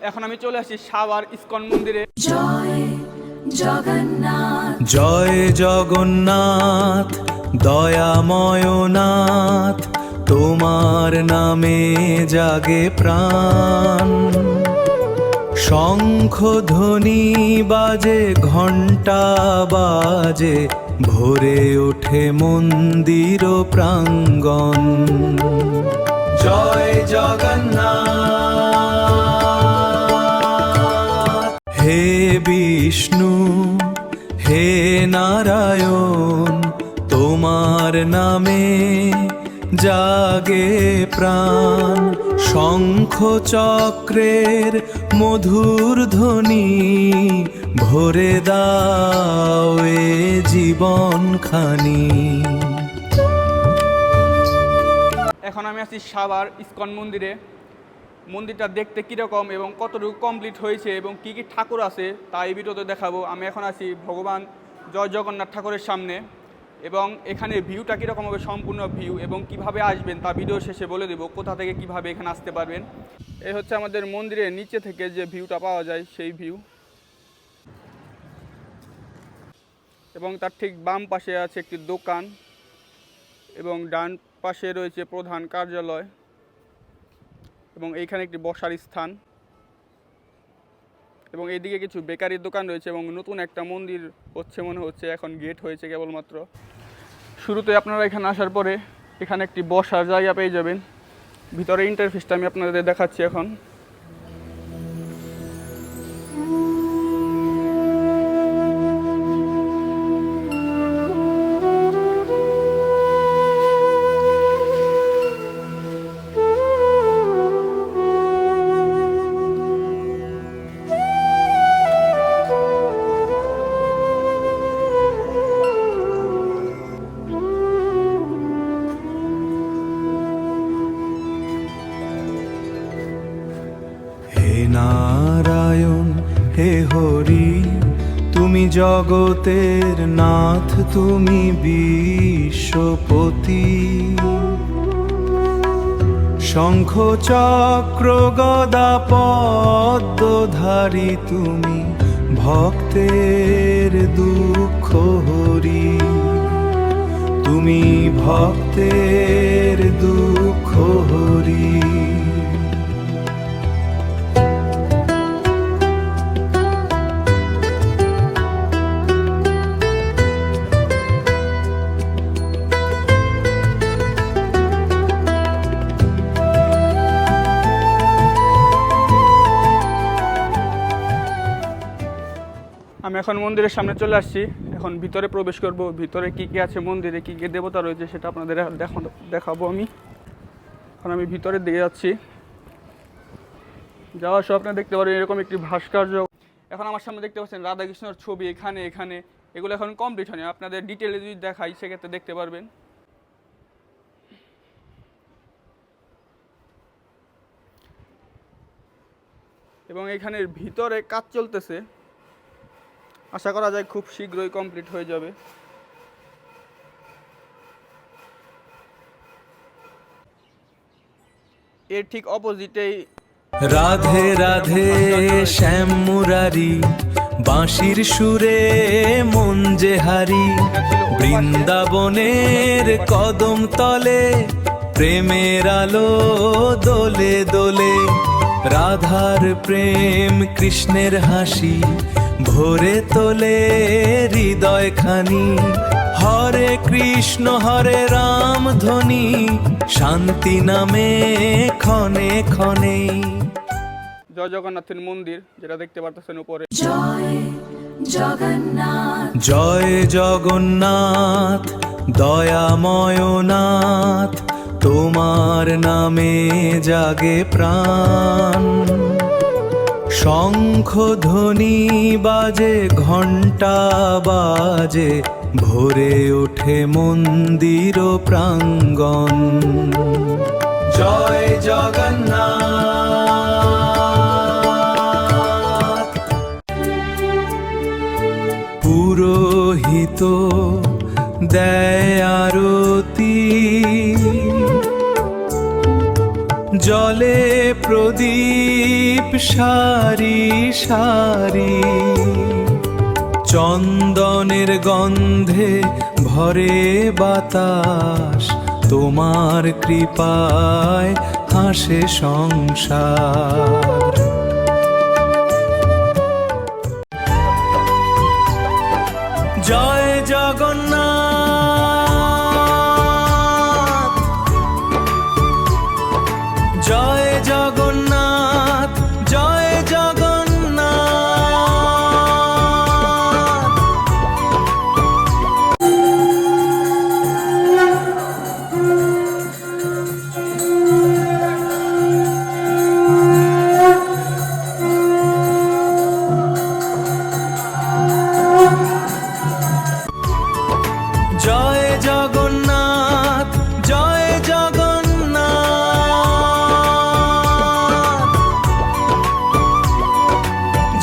এখন আমি চলে আসি সাভার ইসকন মন্দিরে। জয় জগন্নাথ, জয় জগন্নাথ, দয়াময় নাথ, তোমার নামে জাগে প্রাণ। শঙ্খ ধ্বনি বাজে, ঘণ্টা বাজে, ভরে ওঠে মন্দির প্রাঙ্গণ। জয় জগন্নাথ। হে বিষ্ণু, হে নারায়ণ, তোমার নামে জাগে প্রাণ। শঙ্খ চক্রের মধুর ধ্বনি ভরে দাও এ জীবন খানি। এখন আমি আছি সাভার ইসকন মন্দিরে। মন্দিরটা দেখতে কীরকম এবং কতটুকু কমপ্লিট হয়েছে এবং কী কী ঠাকুর আছে তা এই ভিডিওতে দেখাবো। আমি এখন আছি ভগবান জয় জগন্নাথ ঠাকুরের সামনে এবং এখানে ভিউটা কীরকম হবে, সম্পূর্ণ ভিউ এবং কিভাবে আসবেন তা ভিডিও শেষে বলে দেবো, কোথা থেকে কিভাবে এখানে আসতে পারবেন। এই হচ্ছে আমাদের মন্দিরের নিচে থেকে যে ভিউটা পাওয়া যায় সেই ভিউ, এবং তার ঠিক বাম পাশে আছে একটি দোকান এবং ডান পাশে রয়েছে প্রধান কার্যালয় এবং এইখানে একটি বসার স্থান এবং এইদিকে কিছু বেকারির দোকান রয়েছে এবং নতুন একটা মন্দির হচ্ছে মনে হচ্ছে, এখন গেট হয়েছে কেবলমাত্র। শুরুতে আপনারা এখানে আসার পরে এখানে একটি বসার জায়গা পেয়ে যাবেন। ভিতরে ইন্টারফেসটা আমি আপনাদের দেখাচ্ছি এখন। হে নারায়ণ, হে হরি, তুমি জগতের নাথ, তুমি বিশ্বপতি। শঙ্খ চক্র গদা পদ্মধারী, তুমি ভক্তের দুঃখ হরি। তুমি ভক্তের দুঃখ হরি। আমি এখন মন্দিরের সামনে চলে আসছি, এখন ভিতরে প্রবেশ করব। ভিতরে কী কী আছে মন্দিরে, কী কী দেবতা রয়েছে সেটা আপনাদের দেখাবো আমি। এখন আমি ভিতরের দিকে যাচ্ছি। যাওয়ার সময় আপনারা দেখতে পারেন এরকম একটি ভাস্কর্য। এখন আমার সামনে দেখতে পাচ্ছেন রাধাকৃষ্ণর ছবি, এখানে এখানে এগুলো এখন কমপ্লিট হয়নি, আপনাদের ডিটেলে যদি দেখাই সেক্ষেত্রে দেখতে পারবেন। এবং এখানের ভিতরে কাজ চলতেছে, আশা করা যায় খুব শীঘ্রই কমপ্লিট হয়ে যাবে। এর ঠিক অপোজিটেই রাধে রাধে শ্যাম মুরারি, বাঁশির সুরে মন যে হারি। বৃন্দাবনের কদম তলে প্রেমের আলো দোলে দোলে। রাধার প্রেম কৃষ্ণের হাসি ভরে তোলে হৃদয় খানি। হরে কৃষ্ণ হরে রাম ধ্বনি, শান্তি নামে ক্ষণে ক্ষণে। জয় জগন্নাথের মন্দির যেটা দেখতে পারতেছেন উপরে। জয় জগন্নাথ, জয় জগন্নাথ, দয়াময় নাথ, তোমার নামে জাগে প্রাণ। শঙ্খ ধ্বনি বাজে, ঘণ্টা বাজে, ভরে ওঠে মন্দির প্রাঙ্গণ। জয় জগন্নাথ। পুরোহিত দেয় আরতি, জলে প্রদীপ প্রদীপ সারি সারি, চন্দনের গন্ধে ভরে বাতাস, তোমার কৃপায় হাসে সংসার। জয় জগন্নাথ, জয় জগন্নাথ, জয় জগন্নাথ। জয় জগন্নাথ, জয় জগন্নাথ,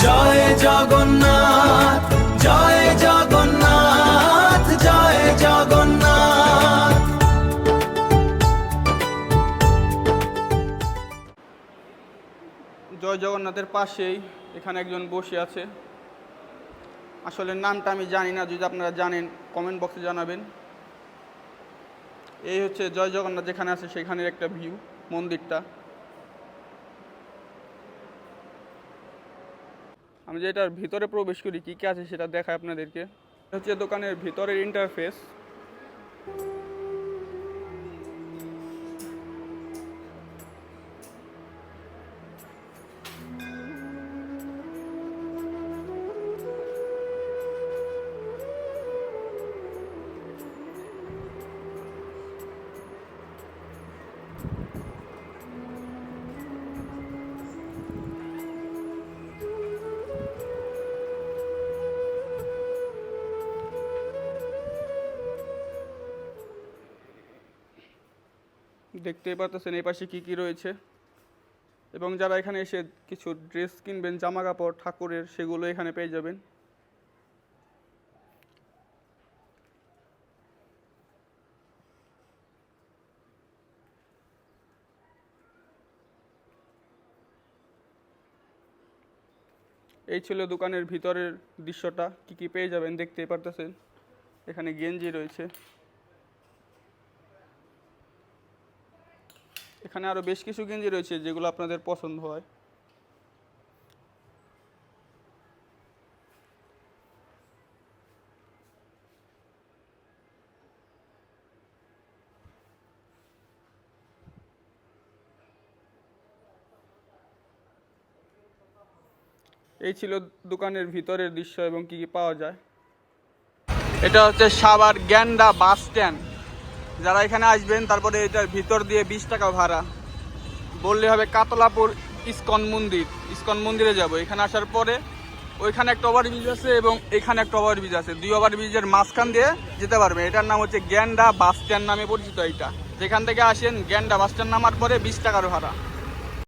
জয় জগন্নাথ, জয় জগন্নাথ, জয় জগন্নাথ। জয় জগন্নাথের পাশেই এখানে একজন বসে আছে। আসলে নামটা আমি জানি না, যদি আপনারা জানেন কমেন্ট বক্সে জানাবেন। এই হচ্ছে জয় জগন্নাথ যেখানে আছে সেখানের একটা ভিউ মন্দিরটা। আমি যে এটার ভিতরে প্রবেশ করি কী কী আছে সেটা দেখাই আপনাদেরকে। এটা হচ্ছে দোকানের ভিতরের ইন্টারফেস। দেখতেই পারতেছেন এই পাশে কী কী রয়েছে, এবং যারা এখানে এসে কিছু ড্রেস কিনবেন, জামা কাপড় ঠাকুরের, সেগুলো এখানে পেয়ে যাবেন। এই ছিল দোকানের ভিতরের দৃশ্যটা, কী কী পেয়ে যাবেন দেখতেই পারতেছেন। এখানে গেঞ্জি রয়েছে, এখানে আরও বেশ কিছু গেঞ্জি রয়েছে যেগুলো আপনাদের পছন্দ হয়। এই ছিল দোকানের ভিতরের দৃশ্য এবং কি কি পাওয়া যায়। এটা হচ্ছে সাভার গ্যান্ডা বাস স্ট্যান্ড। যারা এখানে আসবেন তারপরে এটার ভিতর দিয়ে 20 টাকা ভাড়া বললে হবে কাতলাপুর ইস্কন মন্দির। ইস্কন মন্দিরে যাব। এখানে আসার পরে ওইখানে একটা ওভারব্রিজ আছে এবং এখানে একটা ওভারব্রিজ আছে, 2 ওভারব্রিজের মাঝখান দিয়ে যেতে পারবে। এটার নাম হচ্ছে গ্যান্ডা বাস স্ট্যান্ড নামে পরিচিত। এইটা যেখান থেকে আসেন গ্যান্ডা বাস স্ট্যান্ড নামার পরে 20 টাকার ভাড়া।